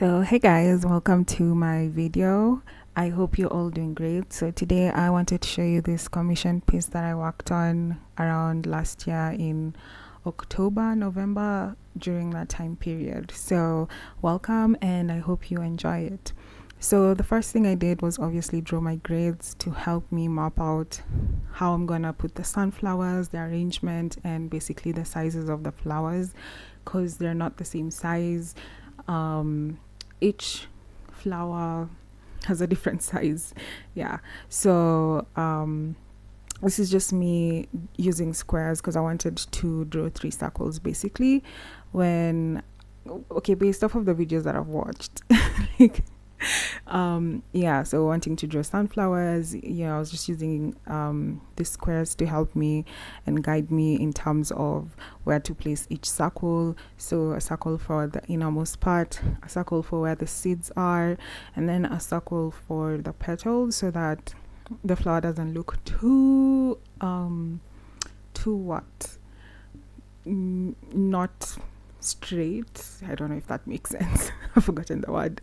So hey guys, welcome to my video. I hope you're all doing great. So today I wanted to show you this commission piece that I worked on around last year in October, November, during that time period. So welcome and I hope you enjoy it. So the first thing I did was obviously draw my grids to help me map out how I'm gonna put the sunflowers, the arrangement, and basically the sizes of the flowers, because they're not the same size. Each flower has a different size. Yeah. So this is just me using squares because I wanted to draw 3 circles basically. Based off of the videos that I've watched, like so wanting to draw sunflowers, I was just using these squares to help me and guide me in terms of where to place each circle. So a circle for the innermost part, a circle for where the seeds are, and then a circle for the petals, so that the flower doesn't look too not straight. I don't know if that makes sense. I've forgotten the word.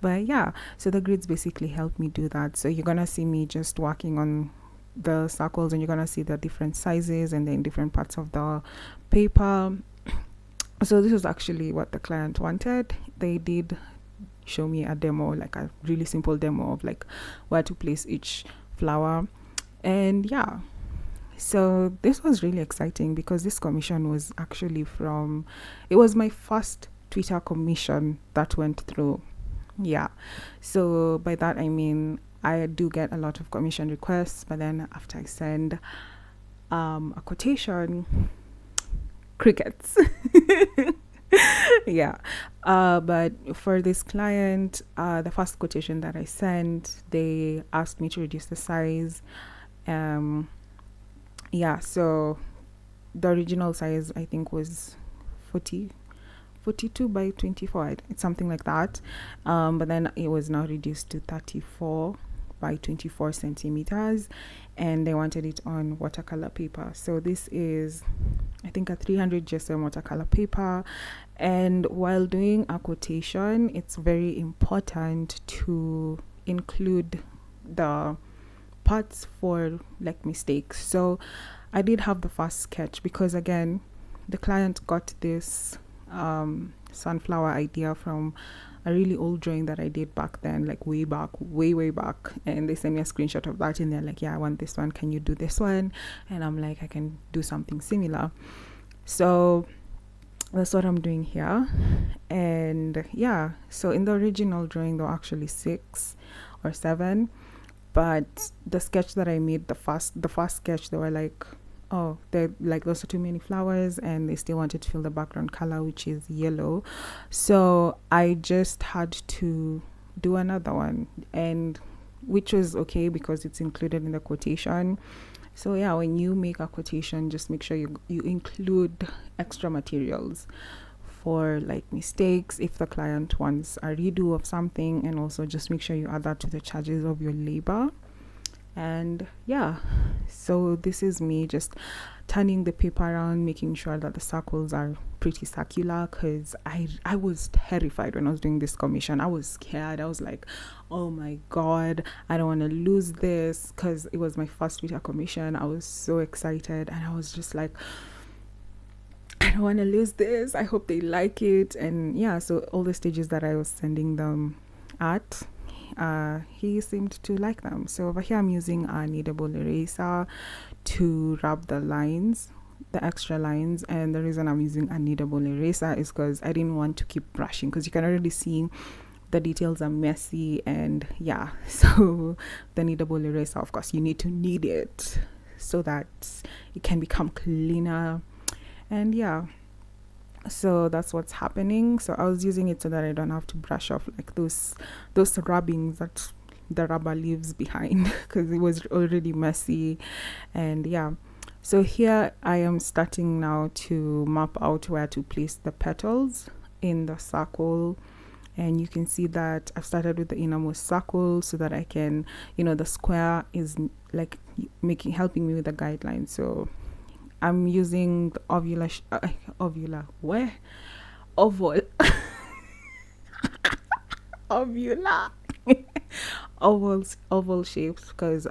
But yeah, so the grids basically help me do that. So you're gonna see me just working on the circles, and you're gonna see the different sizes and then different parts of the paper. So this was actually what the client wanted. They did show me a demo, like a really simple demo of like where to place each flower. And yeah, so this was really exciting because this commission was actually it was my first Twitter commission that went through. Yeah. So by that I mean I do get a lot of commission requests, but then after I send a quotation, crickets. Yeah. But for this client, the first quotation that I sent, they asked me to reduce the size. So the original size I think was 42 by 24. It's something like that. But then it was now reduced to 34 by 24 centimeters, and they wanted it on watercolor paper. So this is, I think, a 300 GSM watercolor paper. And while doing a quotation, it's very important to include the parts for like mistakes. So I did have the first sketch because, again, the client got this sunflower idea from a really old drawing that I did back then, like way back, and they sent me a screenshot of that, and they're like, yeah, I want this one, can you do this one? And I'm like, I can do something similar. So that's what I'm doing here. And yeah, so in the original drawing there were actually 6 or 7, but the sketch that I made, the first sketch, they were like, oh, they're like, those are too many flowers, and they still wanted to fill the background color, which is yellow. So I just had to do another one, and which was okay because it's included in the quotation. So yeah, when you make a quotation, just make sure you include extra materials for like mistakes if the client wants a redo of something, and also just make sure you add that to the charges of your labor. And yeah, so this is me just turning the paper around, making sure that the circles are pretty circular, because I was terrified when I was doing this commission. I was scared. I was like, oh my god, I don't want to lose this, because it was my first Twitter commission. I was so excited, and I was just like, I don't want to lose this. I hope they like it. And yeah, so all the stages that I was sending them at, he seemed to like them. So over here I'm using a kneadable eraser to rub the lines, the extra lines. And the reason I'm using a kneadable eraser is because I didn't want to keep brushing, because you can already see the details are messy. And yeah, so the kneadable eraser, of course, you need to knead it so that it can become cleaner. And yeah, so that's what's happening. So I was using it so that I don't have to brush off like those rubbings that the rubber leaves behind, because it was already messy. And yeah, so here I am starting now to map out where to place the petals in the circle. And you can see that I've started with the innermost circle so that I can, the square is like helping me with the guidelines. So I'm using the oval ovula. Oval shapes, because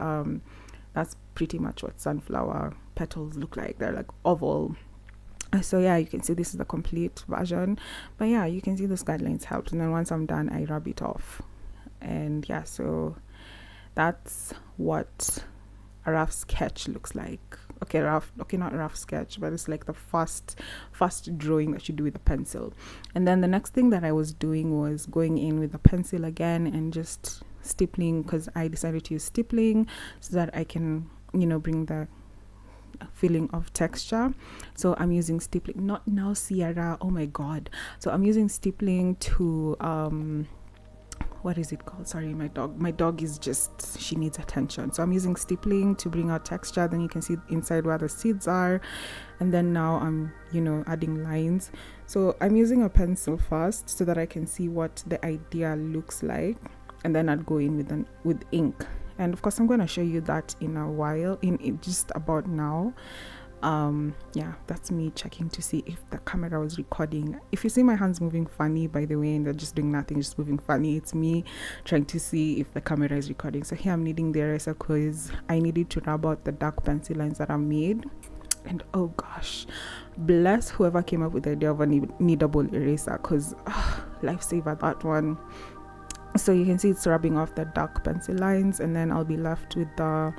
that's pretty much what sunflower petals look like. They're like oval. So yeah, you can see this is the complete version, but yeah, you can see those guidelines helped, and then once I'm done I rub it off. And yeah, so that's what a rough sketch looks like. Okay, not rough sketch, but it's like the first drawing that you do with a pencil. And then the next thing that I was doing was going in with a pencil again and just stippling, because I decided to use stippling so that I can, bring the feeling of texture. So I'm using stippling, not now Sierra, oh my god. So I'm using stippling to what is it called? Sorry, my dog is just, she needs attention. So I'm using stippling to bring out texture. Then you can see inside where the seeds are. And then now I'm, adding lines. So I'm using a pencil first so that I can see what the idea looks like. And then I'd go in with ink. And of course, I'm going to show you that in a while, in just about now. Yeah, that's me checking to see if the camera was recording. If you see my hands moving funny, by the way, and they're just doing nothing, just moving funny, it's me trying to see if the camera is recording. So here I'm needing the eraser because I needed to rub out the dark pencil lines that I made. And oh gosh, bless whoever came up with the idea of a kneadable eraser, because lifesaver, that one. So you can see it's rubbing off the dark pencil lines, and then I'll be left with the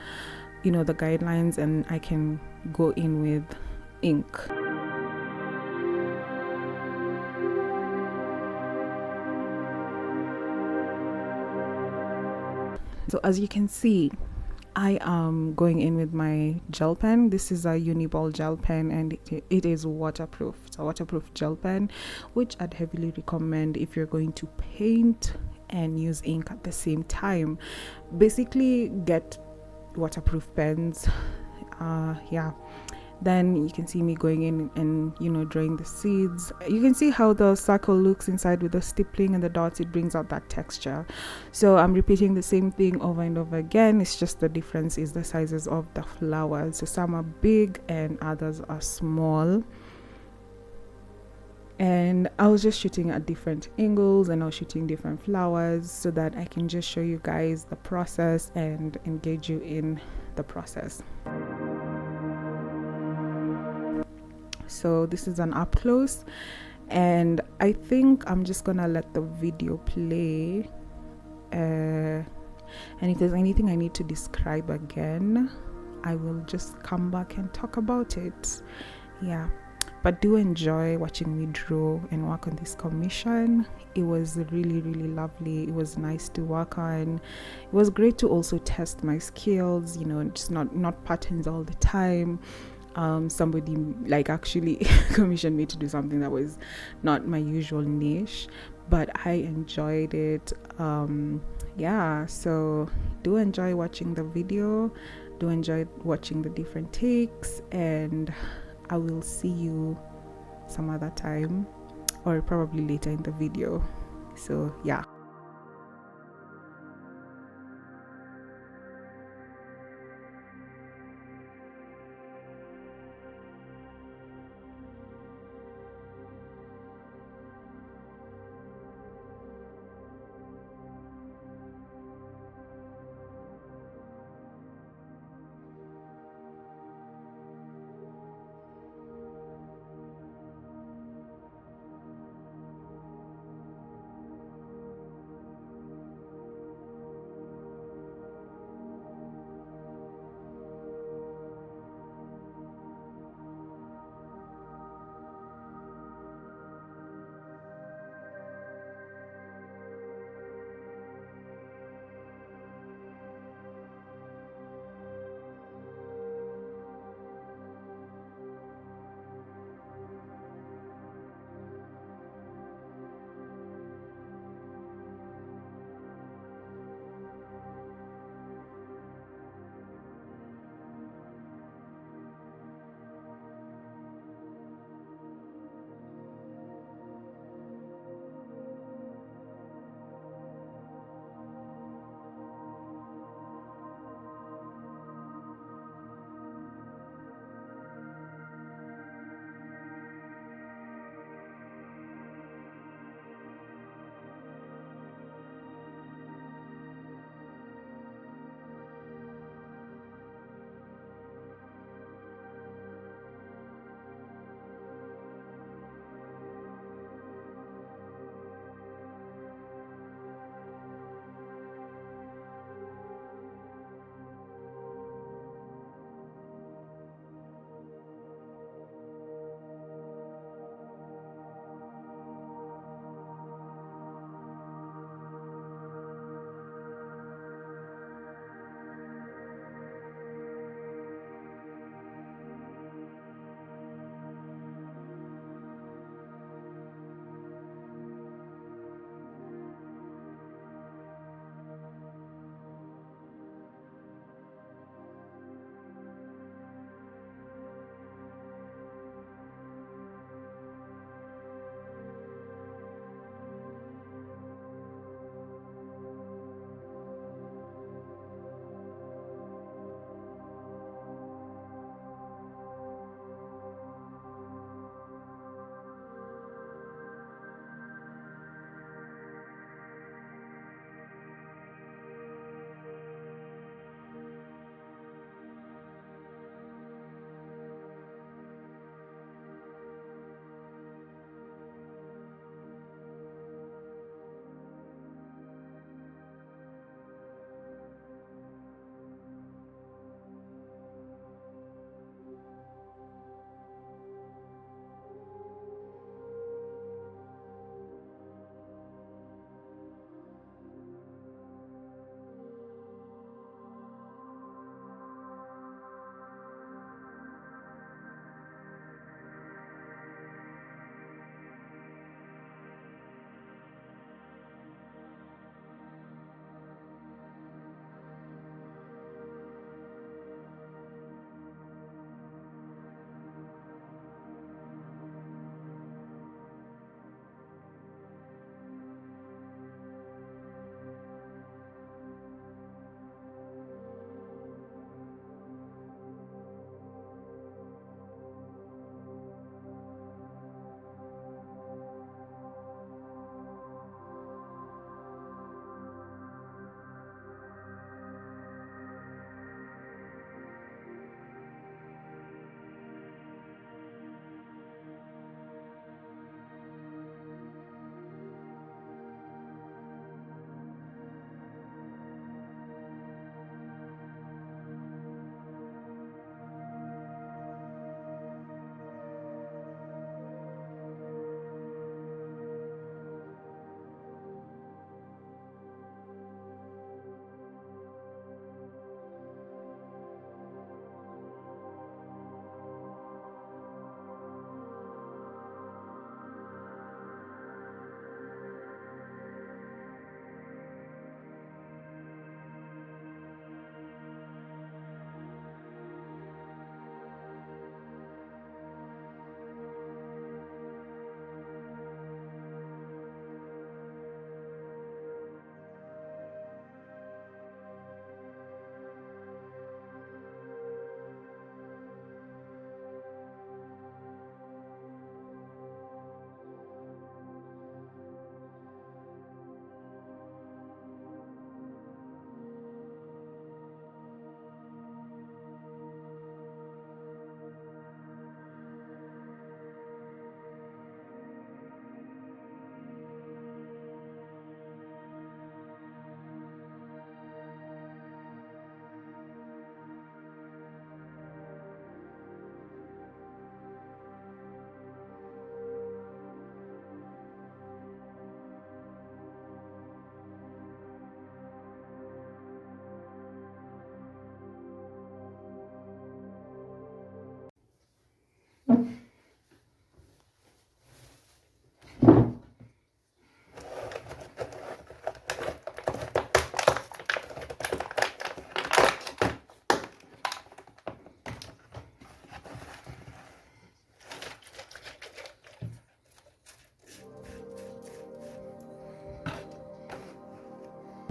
the guidelines, and I can go in with ink. So as you can see, I am going in with my gel pen. This is a Uniball gel pen, and it is waterproof. It's a waterproof gel pen, which I'd heavily recommend if you're going to paint and use ink at the same time. Basically, get waterproof pens. Yeah, then you can see me going in and drawing the seeds. You can see how the circle looks inside with the stippling and the dots. It brings out that texture. So I'm repeating the same thing over and over again. It's just the difference is the sizes of the flowers. So some are big and others are small. And I was just shooting at different angles, and I was shooting different flowers so that I can just show you guys the process and engage you in the process. So this is an up close, and I think I'm just gonna let the video play, and if there's anything I need to describe again, I will just come back and talk about it. Yeah, but do enjoy watching me draw and work on this commission. It was really, really lovely. It was nice to work on. It was great to also test my skills, just not patterns all the time. Somebody like actually commissioned me to do something that was not my usual niche, but I enjoyed it. Yeah, so do enjoy watching the video, do enjoy watching the different takes, and I will see you some other time, or probably later in the video. So yeah.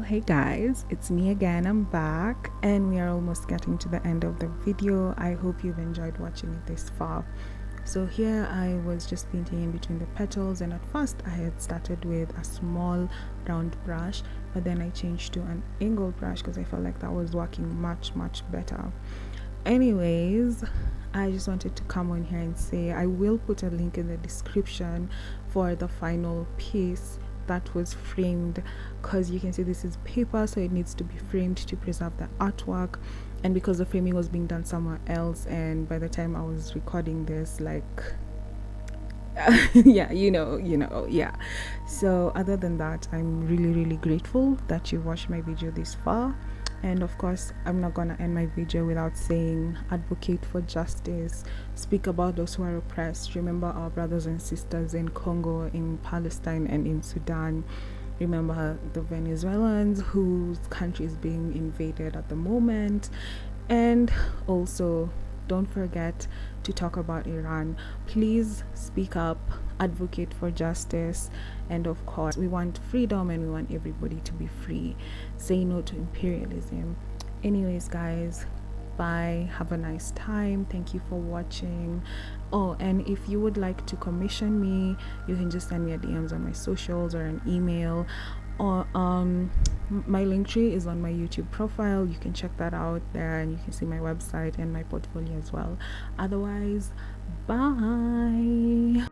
Hey guys, it's me again. I'm back and we are almost getting to the end of the video. I hope you've enjoyed watching it this far. So here I was just painting in between the petals, and at first I had started with a small round brush, but then I changed to an angle brush because I felt like that was working much better. Anyways, I just wanted to come on here and say I will put a link in the description for the final piece that was framed, because you can see this is paper, so it needs to be framed to preserve the artwork. And because the framing was being done somewhere else, and by the time I was recording this, like yeah, yeah. So other than that, I'm really grateful that you watched my video this far. And of course, I'm not gonna end my video without saying advocate for justice, speak about those who are oppressed, remember our brothers and sisters in Congo, in Palestine, and in Sudan. Remember the Venezuelans whose country is being invaded at the moment. And also, don't forget to talk about Iran. Please speak up, advocate for justice, and of course we want freedom and we want everybody to be free. Say no to imperialism. Anyways guys, bye, have a nice time, thank you for watching. Oh, and if you would like to commission me, you can just send me a DMs on my socials or an email, or my linktree is on my YouTube profile. You can check that out there and you can see my website and my portfolio as well. Otherwise, bye.